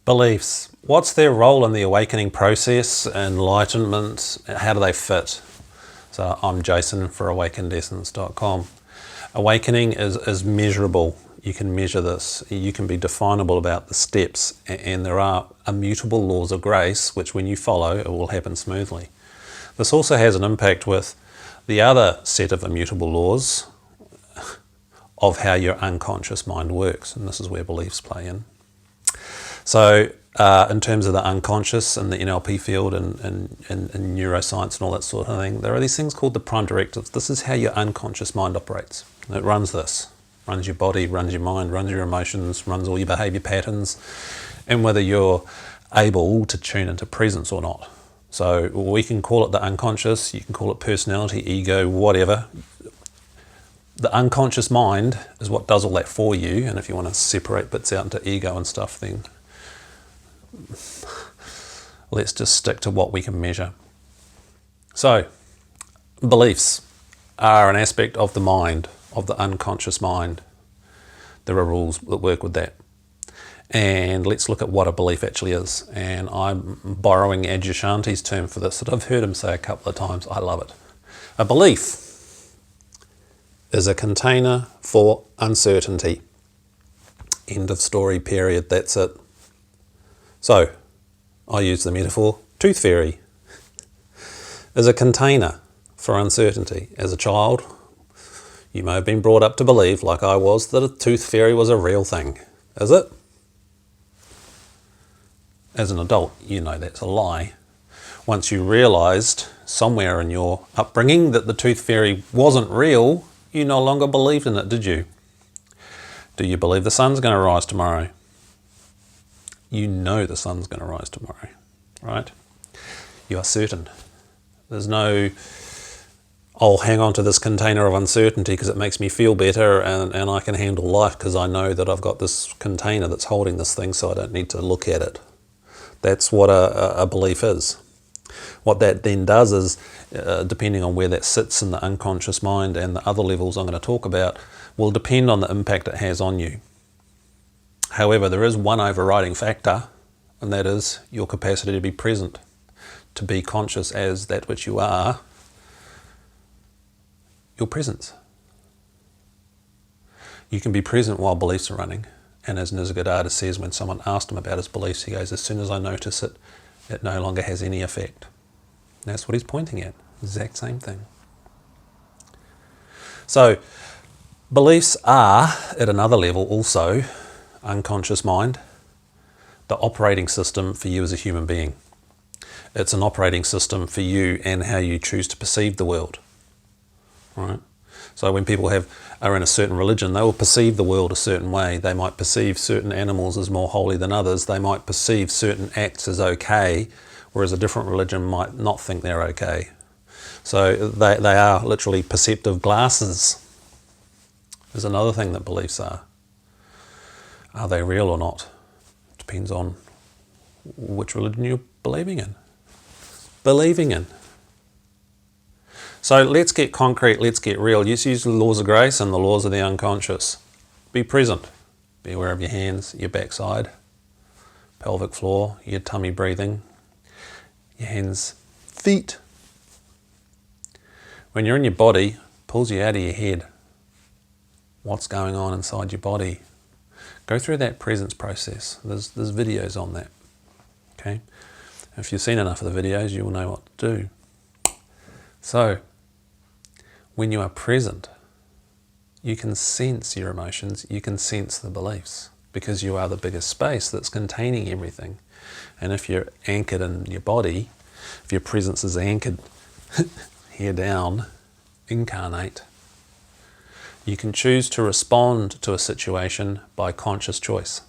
Beliefs. What's their role in the awakening process, enlightenment? How do they fit? So I'm Jason for AwakenedEssence.com. Awakening is measurable. You can measure this. You can be definable about the steps, and there are immutable laws of grace which when you follow it will happen smoothly. This also has an impact with the other set of immutable laws of how your unconscious mind works, and this is where beliefs play in. So in terms of the unconscious and the NLP field and neuroscience and all that sort of thing, there are these things called the prime directives. This is how your unconscious mind operates. It runs this, runs your body, runs your mind, runs your emotions, runs all your behavior patterns, and whether you're able to tune into presence or not. So we can call it the unconscious, you can call it personality, ego, whatever. The unconscious mind is what does all that for you, and if you want to separate bits out into ego and stuff, then let's just stick to what we can measure. So, beliefs are an aspect of the mind, of the unconscious mind. There are rules that work with that. And let's look at what a belief actually is. And I'm borrowing Adyashanti's term for this that I've heard him say a couple of times. I love it. A belief is a container for uncertainty. End of story, period. That's it. So, I use the metaphor, tooth fairy is a container for uncertainty. As a child, you may have been brought up to believe, like I was, that a tooth fairy was a real thing. Is it? As an adult, you know that's a lie. Once you realised somewhere in your upbringing that the tooth fairy wasn't real, you no longer believed in it, did you? Do you believe the sun's going to rise tomorrow? You know the sun's going to rise tomorrow, right? You are certain. There's no, I'll hang on to this container of uncertainty because it makes me feel better and I can handle life because I know that I've got this container that's holding this thing so I don't need to look at it. That's what a belief is. What that then does is, depending on where that sits in the unconscious mind and the other levels I'm going to talk about, will depend on the impact it has on you. However, there is one overriding factor, and that is your capacity to be present, to be conscious as that which you are, your presence. You can be present while beliefs are running, and as Nisargadatta says, when someone asked him about his beliefs, he goes, as soon as I notice it, it no longer has any effect. And that's what he's pointing at, exact same thing. So, beliefs are, at another level also, unconscious mind, the operating system for you as a human being. It's an operating system for you and how you choose to perceive the world. Right? So when people are in a certain religion, they will perceive the world a certain way. They might perceive certain animals as more holy than others. They might perceive certain acts as okay, whereas a different religion might not think they're okay. So they are literally perceptive glasses. There's another thing that beliefs are. Are they real or not? Depends on which religion you're believing in. So let's get concrete, let's get real. Let's use the laws of grace and the laws of the unconscious. Be present. Be aware of your hands, your backside, pelvic floor, your tummy breathing, your hands, feet. When you're in your body, pulls you out of your head. What's going on inside your body? Go through that presence process. There's videos on that. Okay? If you've seen enough of the videos, you will know what to do. So, when you are present, you can sense your emotions, you can sense the beliefs, because you are the biggest space that's containing everything. And if you're anchored in your body, if your presence is anchored here down, incarnate, you can choose to respond to a situation by conscious choice.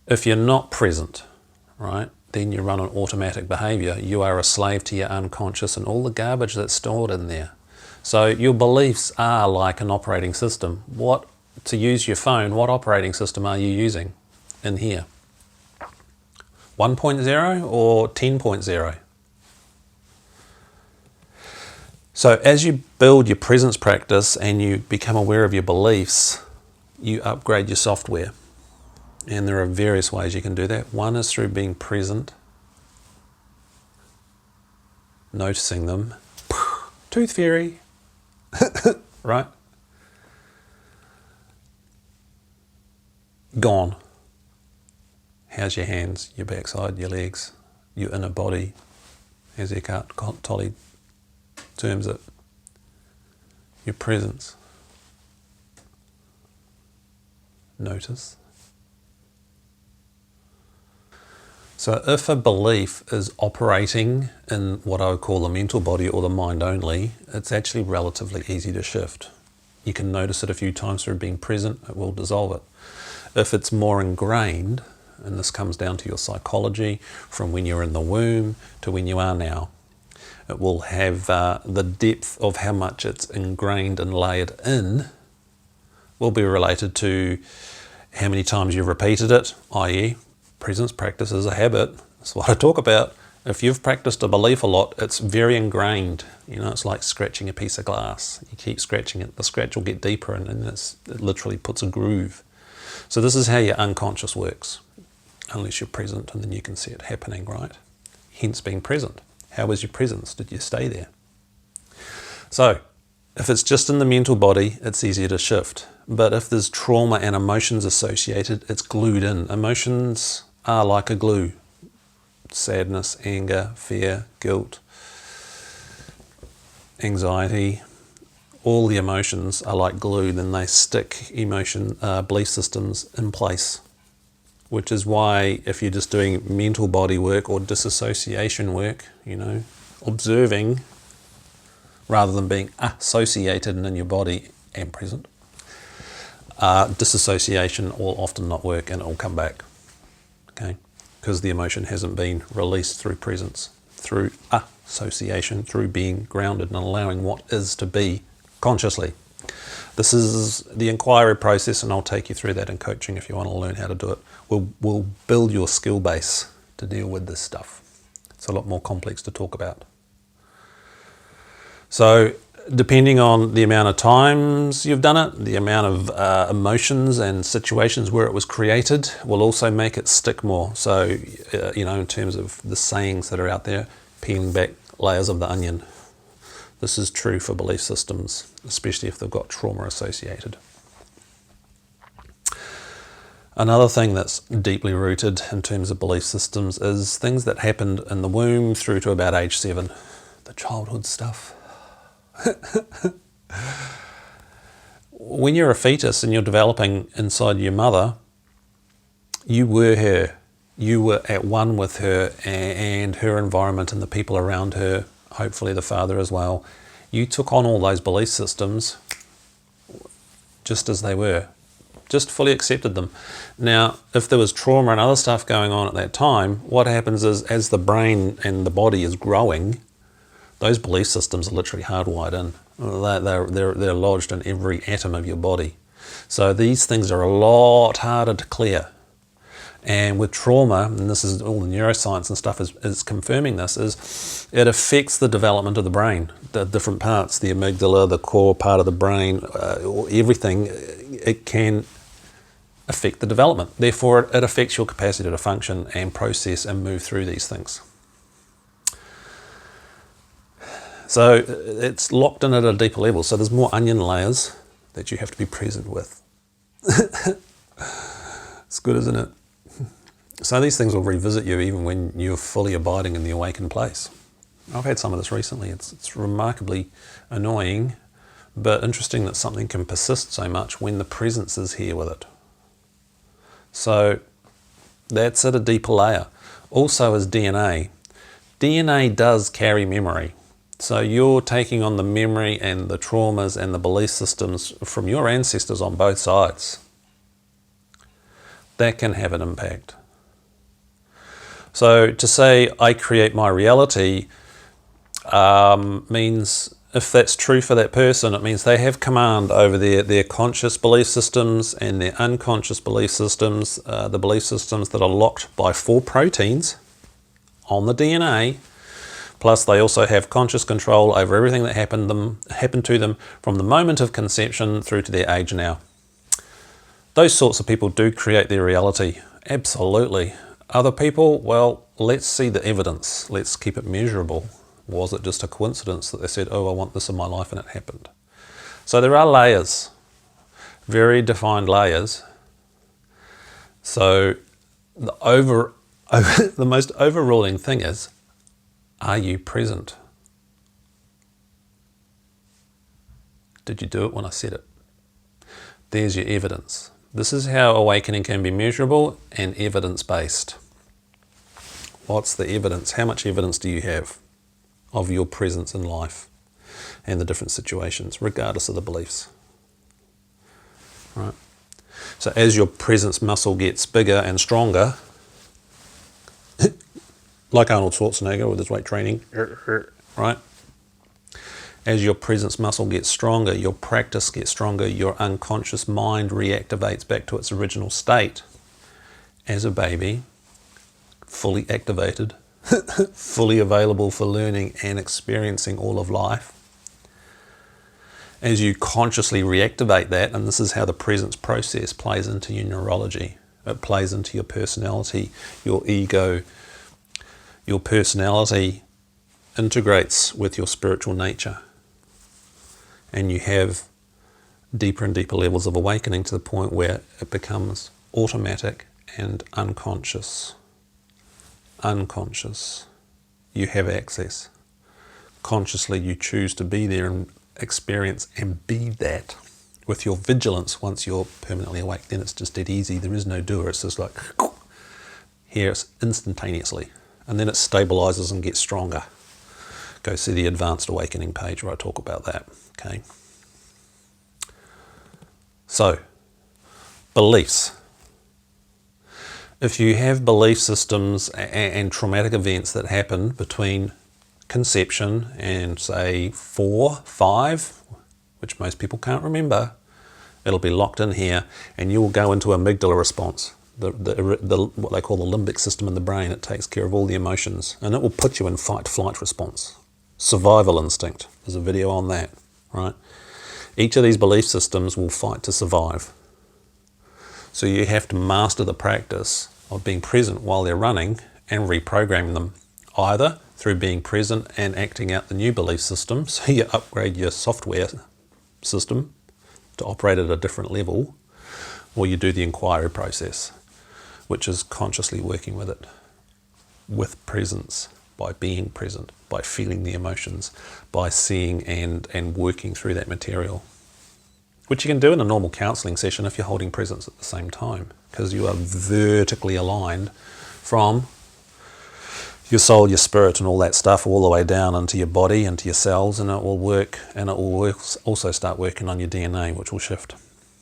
If you're not present, right, then you run on automatic behavior. You are a slave to your unconscious and all the garbage that's stored in there. So your beliefs are like an operating system. To use your phone, what operating system are you using in here? 1.0 or 10.0? So as you build your presence practice and you become aware of your beliefs, you upgrade your software. And there are various ways you can do that. One is through being present, noticing them. Tooth fairy, right? Gone. How's your hands, your backside, your legs, your inner body, as Eckhart Tolle terms it? Your presence. Notice. So if a belief is operating in what I would call the mental body or the mind only, it's actually relatively easy to shift. You can notice it a few times through being present, it will dissolve it. If it's more ingrained, and this comes down to your psychology, from when you're in the womb to when you are now, it will have the depth of how much it's ingrained and layered in will be related to how many times you've repeated it, i.e. presence practice is a habit. That's what I talk about. If you've practiced a belief a lot, it's very ingrained. You know, it's like scratching a piece of glass. You keep scratching it, the scratch will get deeper, and it literally puts a groove. So this is how your unconscious works, unless you're present, and then you can see it happening, right? Hence being present. How was your presence? Did you stay there? So if it's just in the mental body, it's easier to shift. But if there's trauma and emotions associated, it's glued in. Emotions are like a glue. Sadness, anger, fear, guilt, anxiety, all the emotions are like glue, then they stick belief systems in place. Which is why if you're just doing mental body work or disassociation work, observing rather than being associated in your body and present, disassociation will often not work and it will come back, okay? Because the emotion hasn't been released through presence, through association, through being grounded and allowing what is to be consciously. This is the inquiry process, and I'll take you through that in coaching if you want to learn how to do it. We'll build your skill base to deal with this stuff. It's a lot more complex to talk about. So depending on the amount of times you've done it, the amount of emotions and situations where it was created will also make it stick more. So, in terms of the sayings that are out there, peeling back layers of the onion. This is true for belief systems, especially if they've got trauma associated. Another thing that's deeply rooted in terms of belief systems is things that happened in the womb through to about age 7. The childhood stuff. When you're a fetus and you're developing inside your mother, you were her. You were at one with her and her environment and the people around her, hopefully the father as well. You took on all those belief systems just as they were, just fully accepted them. Now, if there was trauma and other stuff going on at that time, what happens is as the brain and the body is growing, those belief systems are literally hardwired in. They're lodged in every atom of your body. So these things are a lot harder to clear. And with trauma, and this is all the neuroscience and stuff is confirming this, is it affects the development of the brain, the different parts, the amygdala, the core part of the brain, everything. It can affect the development. Therefore, it affects your capacity to function and process and move through these things. So it's locked in at a deeper level. So there's more onion layers that you have to be present with. It's good, isn't it? So these things will revisit you even when you're fully abiding in the awakened place. I've had some of this recently. It's remarkably annoying, but interesting that something can persist so much when the presence is here with it. So that's at a deeper layer. Also is DNA. DNA does carry memory. So you're taking on the memory and the traumas and the belief systems from your ancestors on both sides. That can have an impact. So to say I create my reality means if that's true for that person, it means they have command over their conscious belief systems and their unconscious belief systems, the belief systems that are locked by 4 proteins on the DNA. Plus they also have conscious control over everything that happened to them from the moment of conception through to their age now. Those sorts of people do create their reality, absolutely. Other people, well, let's see the evidence. Let's keep it measurable. Was it just a coincidence that they said, oh, I want this in my life, and it happened? So there are layers, very defined layers. So the most overruling thing is, are you present? Did you do it when I said it? There's your evidence. This is how awakening can be measurable and evidence-based. What's the evidence? How much evidence do you have of your presence in life and the different situations, regardless of the beliefs? Right? So as your presence muscle gets bigger and stronger, like Arnold Schwarzenegger with his weight training, right? As your presence muscle gets stronger, your practice gets stronger, your unconscious mind reactivates back to its original state as a baby, fully activated, fully available for learning and experiencing all of life. As you consciously reactivate that, and this is how the presence process plays into your neurology, it plays into your personality, your ego, your personality integrates with your spiritual nature. And you have deeper and deeper levels of awakening to the point where it becomes automatic and unconscious. Unconscious. You have access. Consciously you choose to be there and experience and be that with your vigilance. Once you're permanently awake, then it's just dead easy. There is no doer. It's just like, here it's instantaneously. And then it stabilizes and gets stronger. Go see the Advanced Awakening page where I talk about that. Okay. So, beliefs. If you have belief systems and traumatic events that happen between conception and say 4, 5, which most people can't remember, it'll be locked in here and you will go into amygdala response. What they call the limbic system in the brain. It takes care of all the emotions and it will put you in fight-flight response. Survival instinct. There's a video on that, right? Each of these belief systems will fight to survive. So you have to master the practice of being present while they're running and reprogram them, either through being present and acting out the new belief system, so you upgrade your software system to operate at a different level, or you do the inquiry process, which is consciously working with it, with presence, by being present, by feeling the emotions, by seeing and working through that material, which you can do in a normal counselling session if you're holding presence at the same time, because you are vertically aligned from your soul, your spirit and all that stuff all the way down into your body, into your cells, and it will work, and it will also start working on your DNA, which will shift.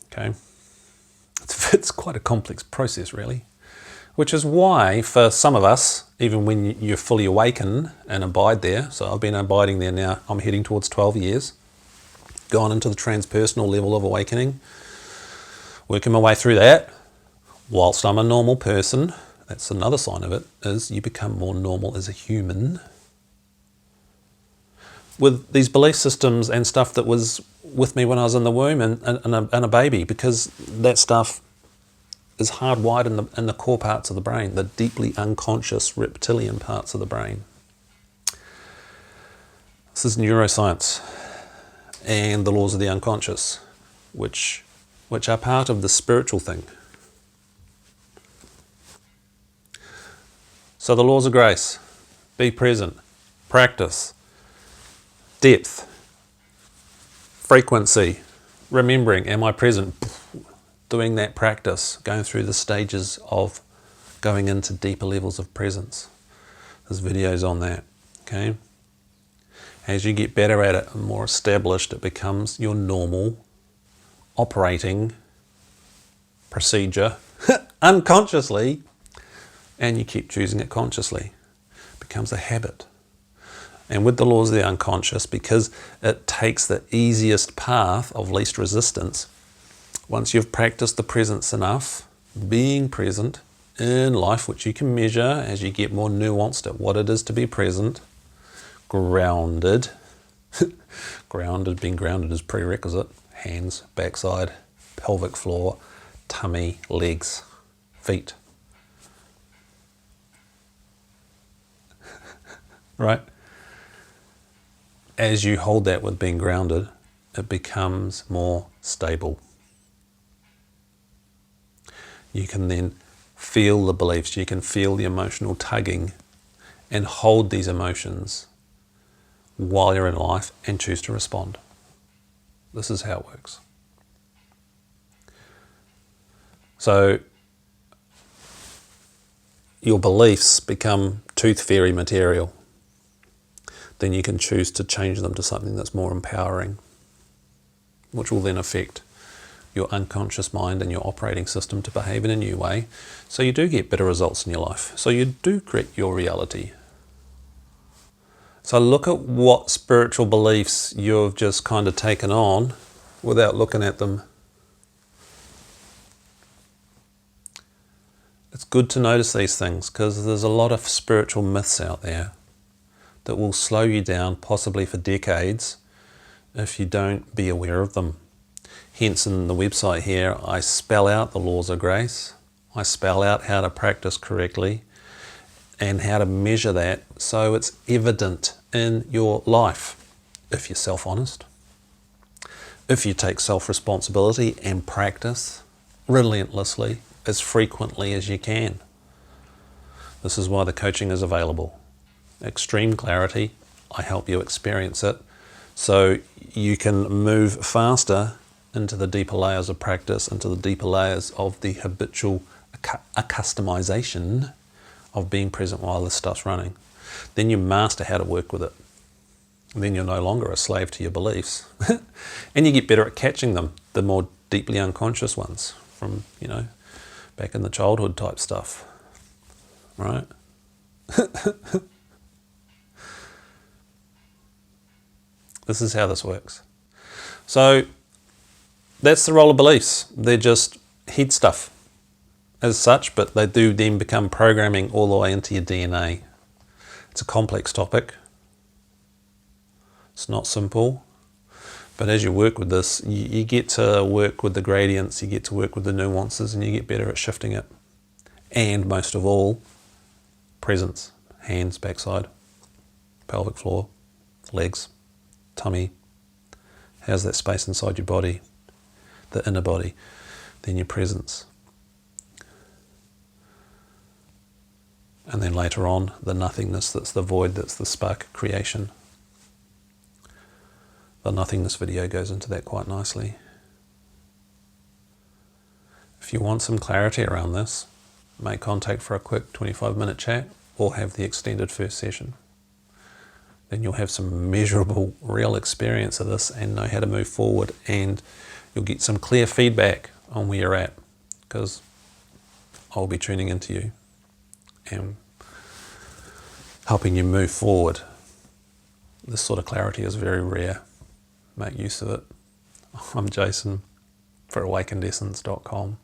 Okay, it's quite a complex process really. Which is why, for some of us, even when you're fully awakened and abide there, so I've been abiding there now, I'm heading towards 12 years, gone into the transpersonal level of awakening, working my way through that, whilst I'm a normal person, that's another sign of it, is you become more normal as a human. With these belief systems and stuff that was with me when I was in the womb and a baby, because that stuff is hardwired in the core parts of the brain, the deeply unconscious reptilian parts of the brain. This is neuroscience and the laws of the unconscious, which are part of the spiritual thing. So the laws of grace, be present, practice, depth, frequency, remembering, am I present? Doing that practice, going through the stages of going into deeper levels of presence. There's videos on that, okay? As you get better at it and more established, it becomes your normal operating procedure unconsciously, and you keep choosing it consciously. It becomes a habit. And with the laws of the unconscious, because it takes the easiest path of least resistance, once you've practiced the presence enough, being present in life, which you can measure as you get more nuanced at what it is to be present, grounded, being grounded is prerequisite, hands, backside, pelvic floor, tummy, legs, feet. Right? As you hold that with being grounded, it becomes more stable. You can then feel the beliefs, you can feel the emotional tugging and hold these emotions while you're in life and choose to respond. This is how it works. So your beliefs become tooth fairy material. Then you can choose to change them to something that's more empowering, which will then affect your unconscious mind and your operating system to behave in a new way. So you do get better results in your life. So you do create your reality. So look at what spiritual beliefs you've just kind of taken on without looking at them. It's good to notice these things because there's a lot of spiritual myths out there that will slow you down possibly for decades if you don't be aware of them. Hence in the website here, I spell out the laws of grace. I spell out how to practice correctly and how to measure that so it's evident in your life if you're self-honest, if you take self-responsibility and practice relentlessly as frequently as you can. This is why the coaching is available. Extreme clarity, I help you experience it so you can move faster into the deeper layers of practice, into the deeper layers of the habitual accustomization of being present while this stuff's running. Then you master how to work with it. And then you're no longer a slave to your beliefs. And you get better at catching them, the more deeply unconscious ones from, back in the childhood type stuff, right? This is how this works. So that's the role of beliefs. They're just head stuff as such, but they do then become programming all the way into your DNA. It's a complex topic. It's not simple. But as you work with this, you get to work with the gradients, you get to work with the nuances, and you get better at shifting it. And most of all, presence. Hands, backside, pelvic floor, legs, tummy. How's that space inside your body? The inner body. Then your presence. And then later on, the nothingness, that's the void, that's the spark of creation. The nothingness video goes into that quite nicely. If you want some clarity around this, make contact for a quick 25-minute chat or have the extended first session. Then you'll have some measurable, real experience of this and know how to move forward, and you'll get some clear feedback on where you're at, because I'll be tuning into you and helping you move forward. This sort of clarity is very rare. Make use of it. I'm Jason for AwakenedEssence.com.